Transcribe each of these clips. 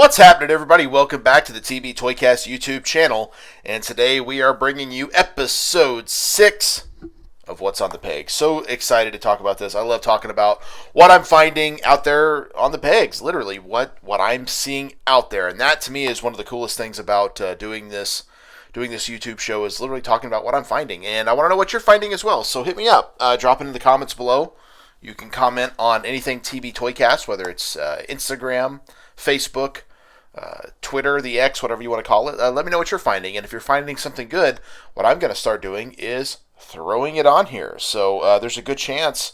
What's happening, everybody? Welcome back to the TB Toycast YouTube channel, and today we are bringing you episode 6 of What's on the Peg. So excited to talk about this. I love talking about what I'm finding out there on the pegs, literally what I'm seeing out there, and that to me is one of the coolest things about doing this YouTube show is literally talking about what I'm finding, and I want to know what you're finding as well. So hit me up, drop it in the comments below. You can comment on anything TB Toycast, whether it's Instagram, Facebook, Twitter, the X, whatever you want to call it. Let me know what you're finding, and if you're finding something good, what I'm going to start doing is throwing it on here. So there's a good chance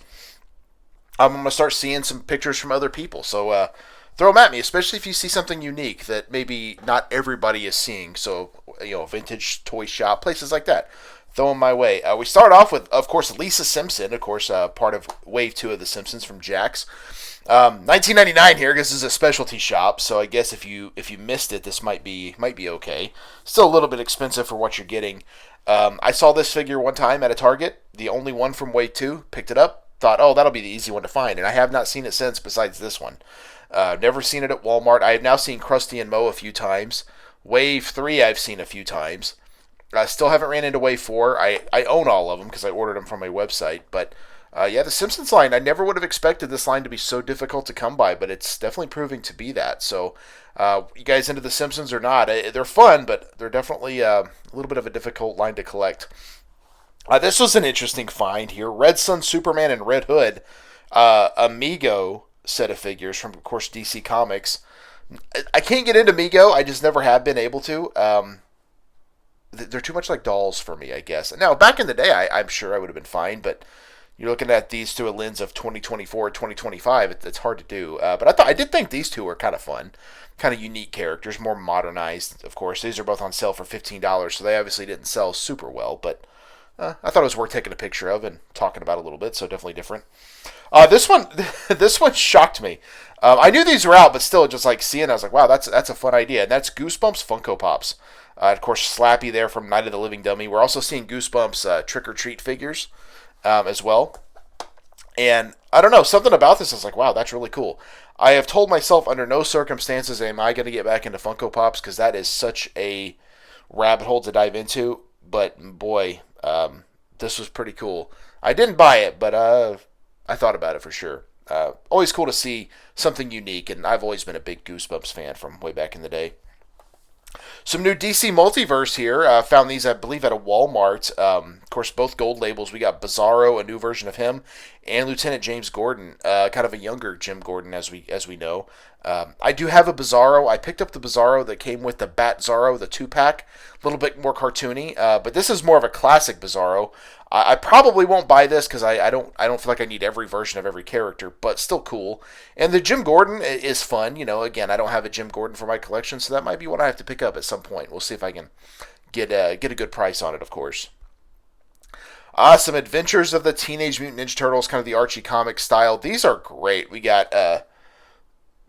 I'm going to start seeing some pictures from other people. So throw them at me, especially if you see something unique that maybe not everybody is seeing. So, vintage toy shop, places like that. Throw them my way. We start off with, of course, Lisa Simpson, of course, part of Wave 2 of The Simpsons from Jax. $19.99 here. This is a specialty shop, so I guess if you missed it, this might be okay. Still a little bit expensive for what you're getting. I saw this figure one time at a Target, the only one from Wave 2. Picked it up, thought, oh, that'll be the easy one to find, and I have not seen it since. Besides this one, never seen it at Walmart. I have now seen Krusty and Mo a few times. Wave 3 I've seen a few times. I still haven't ran into Wave 4. I own all of them because I ordered them from my website. But, the Simpsons line, I never would have expected this line to be so difficult to come by, but it's definitely proving to be that. So, you guys into The Simpsons or not, they're fun, but they're definitely a little bit of a difficult line to collect. This was an interesting find here. Red Sun Superman and Red Hood, Amigo set of figures from, of course, DC Comics. I can't get into Amigo. I just never have been able to. They're too much like dolls for me, I guess. Now, back in the day, I'm sure I would have been fine, but you're looking at these through a lens of 2024, 2025. It's hard to do. But I did think these two were kind of fun, kind of unique characters, more modernized, of course. These are both on sale for $15, so they obviously didn't sell super well, but I thought it was worth taking a picture of and talking about a little bit, so definitely different. This one shocked me. I knew these were out, but still, just like seeing, I was like, wow, that's a fun idea. And that's Goosebumps Funko Pops. Of course, Slappy there from Night of the Living Dummy. We're also seeing Goosebumps Trick or Treat figures as well. And I don't know, something about this is like, wow, that's really cool. I have told myself under no circumstances am I going to get back into Funko Pops because that is such a rabbit hole to dive into. But boy, this was pretty cool. I didn't buy it, but I thought about it for sure. Always cool to see something unique, and I've always been a big Goosebumps fan from way back in the day. Some new DC Multiverse here. Found these, I believe, at a Walmart. Of course, both gold labels. We got Bizarro, a new version of him, and Lieutenant James Gordon, kind of a younger Jim Gordon, as we know. I do have a Bizarro. I picked up the Bizarro that came with the Bat Zorro, the 2-pack. A little bit more cartoony, but this is more of a classic Bizarro. I probably won't buy this because I don't feel like I need every version of every character, but still cool. And the Jim Gordon is fun. Again, I don't have a Jim Gordon for my collection, so that might be one I have to pick up at some point. We'll see if I can get a good price on it, of course. Some Adventures of the Teenage Mutant Ninja Turtles, kind of the Archie comic style. These are great. We got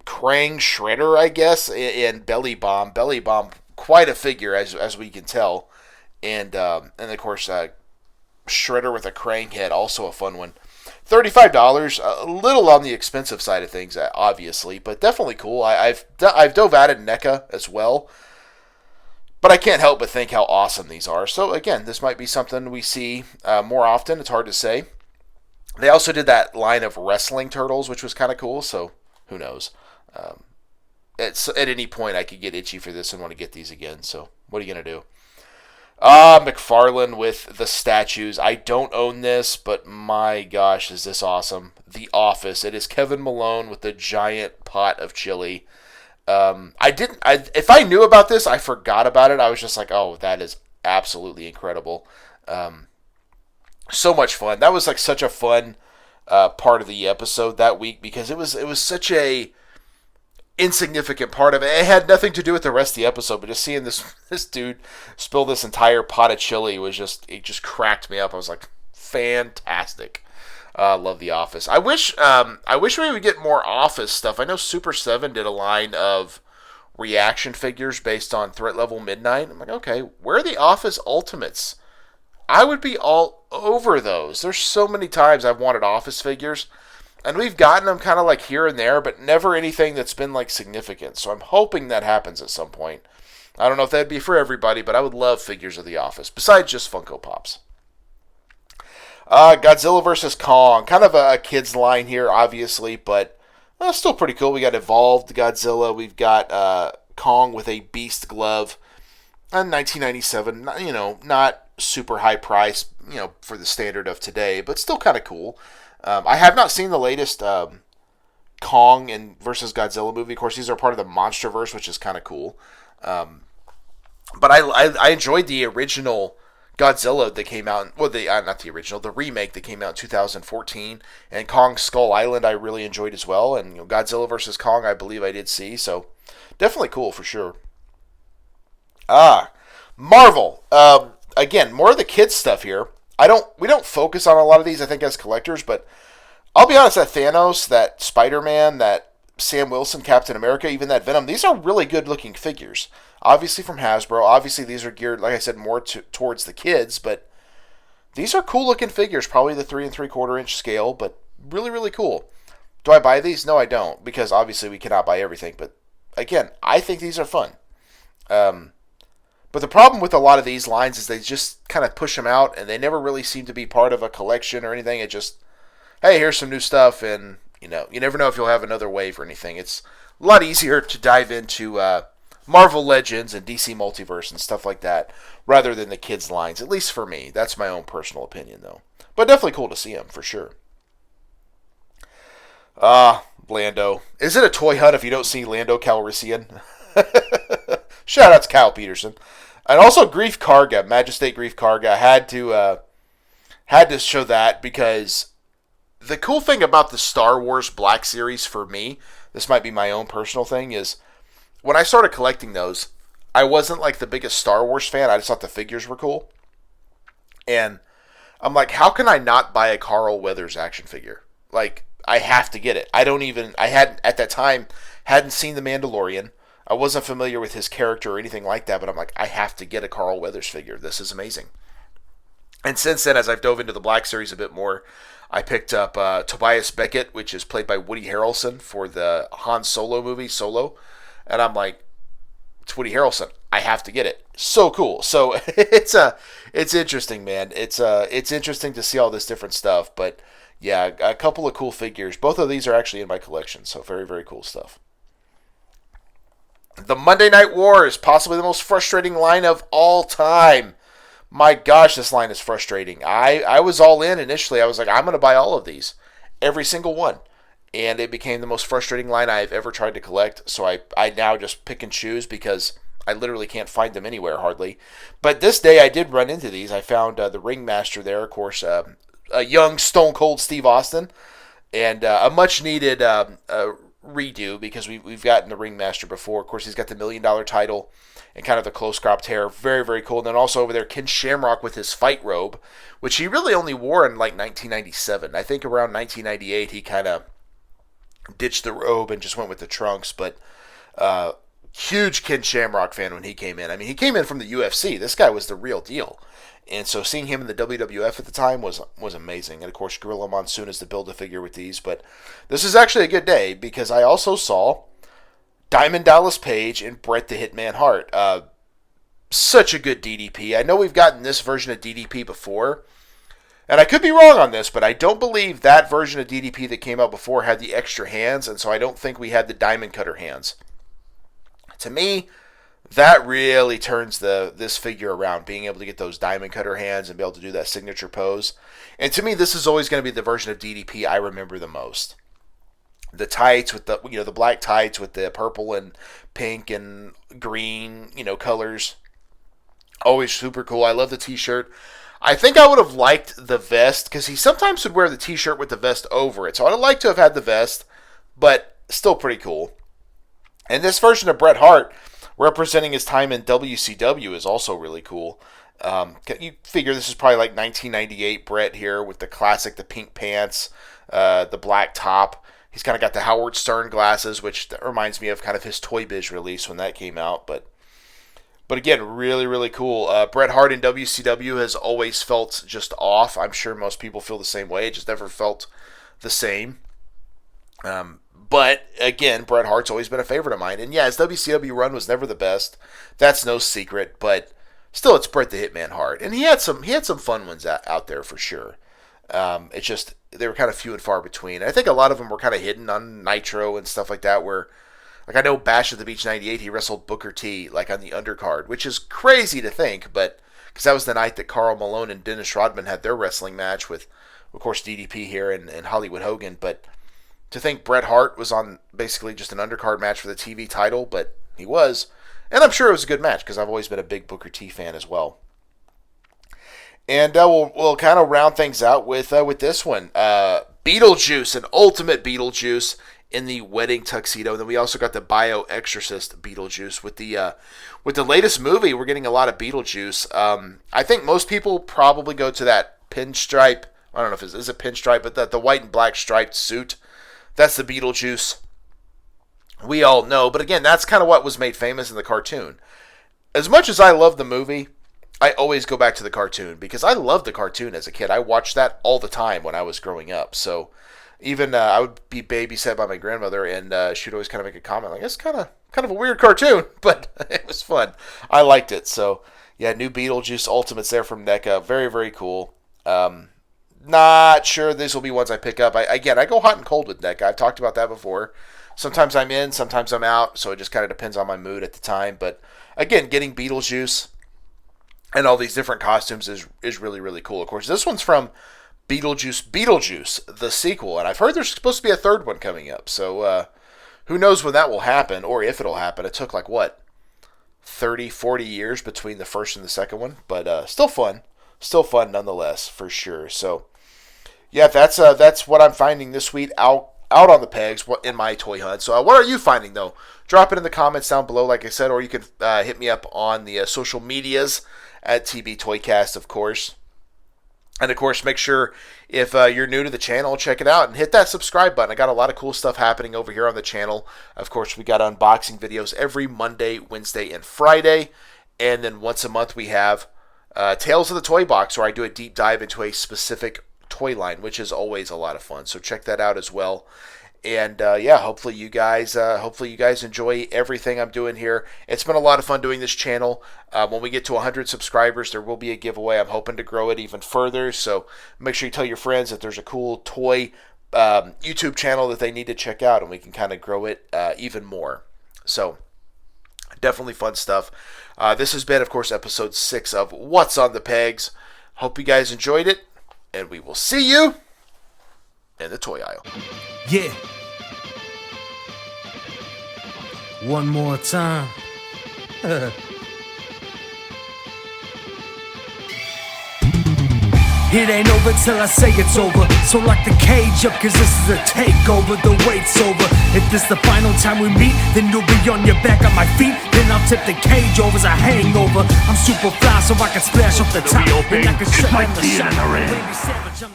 Krang Shredder, I guess, and Belly Bomb. Belly Bomb, quite a figure, as we can tell. And of course, Shredder with a Krang head, also a fun one. $35, a little on the expensive side of things, obviously, but definitely cool. I've dove at NECA as well, but I can't help but think how awesome these are. So again, this might be something we see more often. It's hard to say. They also did that line of wrestling turtles, which was kind of cool. So who knows? At any point, I could get itchy for this and want to get these again. So what are you gonna do? McFarlane with the statues. I don't own this, but my gosh, is this awesome. The Office. It is Kevin Malone with the giant pot of chili. If I knew about this, I forgot about it. I was just like, oh, that is absolutely incredible. So much fun. That was like such a fun part of the episode that week because it was such a insignificant part of it. It had nothing to do with the rest of the episode, but just seeing this dude spill this entire pot of chili it just cracked me up. I was like, fantastic. Love The Office. I wish we would get more Office stuff. I know Super 7 did a line of reaction figures based on Threat Level Midnight. I'm like, okay, where are the Office Ultimates? I would be all over those. There's so many times I've wanted Office figures. And we've gotten them kind of like here and there, but never anything that's been like significant. So I'm hoping that happens at some point. I don't know if that'd be for everybody, but I would love figures of The Office, besides just Funko Pops. Godzilla vs. Kong. Kind of a kid's line here, obviously, but still pretty cool. We got Evolved Godzilla. We've got Kong with a beast glove. 1997, not super high price, for the standard of today, but still kind of cool. I have not seen the latest Kong and versus Godzilla movie. Of course, these are part of the MonsterVerse, which is kind of cool. But I enjoyed the original Godzilla that came out. Well, not the original, the remake that came out in 2014, and Kong Skull Island I really enjoyed as well. And Godzilla vs. Kong I believe I did see, so definitely cool for sure. Marvel. Again, more of the kids stuff here. We don't focus on a lot of these, I think, as collectors, but I'll be honest, that Thanos, that Spider-Man, that Sam Wilson, Captain America, even that Venom, these are really good looking figures. Obviously from Hasbro. Obviously these are geared, like I said, more towards the kids, but these are cool looking figures. Probably the 3 3/4 inch scale, but really, really cool. Do I buy these? No, I don't, because obviously we cannot buy everything, but again, I think these are fun. But the problem with a lot of these lines is they just kind of push them out, and they never really seem to be part of a collection or anything. It just, hey, here's some new stuff, and you never know if you'll have another wave or anything. It's a lot easier to dive into Marvel Legends and DC Multiverse and stuff like that, rather than the kids' lines. At least for me, that's my own personal opinion, though. But definitely cool to see them for sure. Lando. Is it a toy hunt if you don't see Lando Calrissian? Shout out to Kyle Peterson. And also Grief Karga, Majestate Grief Karga. Had to show that because the cool thing about the Star Wars Black Series for me, this might be my own personal thing, is when I started collecting those, I wasn't like the biggest Star Wars fan. I just thought the figures were cool. And I'm like, how can I not buy a Carl Weathers action figure? Like, I have to get it. I hadn't, at that time, hadn't seen The Mandalorian. I wasn't familiar with his character or anything like that, but I'm like, I have to get a Carl Weathers figure. This is amazing. And since then, as I've dove into the Black Series a bit more, I picked up Tobias Beckett, which is played by Woody Harrelson for the Han Solo movie, Solo. And I'm like, it's Woody Harrelson. I have to get it. So cool. So it's interesting, man. It's interesting to see all this different stuff. But yeah, a couple of cool figures. Both of these are actually in my collection, so very, very cool stuff. The Monday Night War is possibly the most frustrating line of all time. My gosh, this line is frustrating. I was all in initially. I was like, I'm going to buy all of these. Every single one. And it became the most frustrating line I've ever tried to collect. So I now just pick and choose because I literally can't find them anywhere hardly. But this day I did run into these. I found the Ringmaster there, of course, a young Stone Cold Steve Austin. And a much needed redo because we've gotten the Ringmaster before. Of course, he's got the $1 million title and kind of the close cropped hair. Very, very cool. And then also over there, Ken Shamrock with his fight robe, which he really only wore in like 1997. I think around 1998 he kind of ditched the robe and just went with the trunks. But huge Ken Shamrock fan when he came in. I mean, he came in from the UFC. This guy was the real deal. And so seeing him in the WWF at the time was amazing. And of course, Gorilla Monsoon is the Build-A-Figure with these. But this is actually a good day because I also saw Diamond Dallas Page and Bret the Hitman Hart. Such a good DDP. I know we've gotten this version of DDP before. And I could be wrong on this, but I don't believe that version of DDP that came out before had the extra hands. And so I don't think we had the Diamond Cutter hands. To me, that really turns this figure around, being able to get those Diamond Cutter hands and be able to do that signature pose. And to me, this is always going to be the version of DDP I remember the most. The tights with the black tights with the purple and pink and green colors, always super cool. I love the t-shirt. I think I would have liked the vest because he sometimes would wear the t-shirt with the vest over it. So I'd have liked to have had the vest, but still pretty cool. And this version of Bret Hart, representing his time in WCW, is also really cool. You figure this is probably like 1998 Bret here with the pink pants, the black top. He's kind of got the Howard Stern glasses, which reminds me of kind of his Toy Biz release when that came out. But again, really, really cool. Bret Hart in WCW has always felt just off. I'm sure most people feel the same way. It just never felt the same. But again, Bret Hart's always been a favorite of mine. And yeah, his WCW run was never the best. That's no secret. But still, it's Bret the Hitman Hart, and he had some fun ones out there for sure. It's just they were kind of few and far between. I think a lot of them were kind of hidden on Nitro and stuff like that. Where, like, I know Bash at the Beach '98, he wrestled Booker T like on the undercard, which is crazy to think, but because that was the night that Karl Malone and Dennis Rodman had their wrestling match with, of course, DDP here and Hollywood Hogan. But to think Bret Hart was on basically just an undercard match for the TV title, but he was. And I'm sure it was a good match because I've always been a big Booker T fan as well. And we'll kind of round things out with this one. Beetlejuice, an ultimate Beetlejuice in the wedding tuxedo. And then we also got the Bio Exorcist Beetlejuice with the latest movie. We're getting a lot of Beetlejuice. I think most people probably go to that pinstripe. I don't know if it's a pinstripe, but the white and black striped suit. That's the Beetlejuice we all know. But again, that's kind of what was made famous in the cartoon. As much as I love the movie, I always go back to the cartoon because I loved the cartoon as a kid. I watched that all the time when I was growing up. So even I would be babysat by my grandmother, and she'd always kind of make a comment like, "It's kind of a weird cartoon," but it was fun. I liked it. So yeah, new Beetlejuice Ultimates there from NECA. Very, very cool. Not sure these will be ones I pick up. I go hot and cold with NECA. I've talked about that before. Sometimes I'm in, sometimes I'm out, so it just kind of depends on my mood at the time. But again, getting Beetlejuice and all these different costumes is really, really cool. Of course, this one's from Beetlejuice, the sequel, and I've heard there's supposed to be a third one coming up. So who knows when that will happen or if it'll happen. It took 30, 40 years between the first and the second one, but still fun. Still fun nonetheless, for sure. So, yeah, that's what I'm finding this week out on the pegs in my toy hunt. So, what are you finding, though? Drop it in the comments down below, like I said, or you can hit me up on the social medias at TB Toycast, of course. And, of course, make sure if you're new to the channel, check it out and hit that subscribe button. I got a lot of cool stuff happening over here on the channel. Of course, we got unboxing videos every Monday, Wednesday, and Friday. And then once a month, we have Tales of the Toy Box, where I do a deep dive into a specific toy line, which is always a lot of fun. So check that out as well. And hopefully you guys enjoy everything I'm doing here. It's been a lot of fun doing this channel. When we get to 100 subscribers, there will be a giveaway. I'm hoping to grow it even further. So make sure you tell your friends that there's a cool toy YouTube channel that they need to check out, and we can kind of grow it even more. So definitely fun stuff. This has been, of course, episode 6 of What's on the Pegs. Hope you guys enjoyed it, and we will see you in the toy aisle. Yeah. One more time. It ain't over till I say it's over. So lock the cage up, cause this is a takeover. The wait's over. If this the final time we meet, then you'll be on your back on my feet. Then I'll tip the cage over as a hangover. I'm super fly so I can splash off the top. And I can shut down the shop.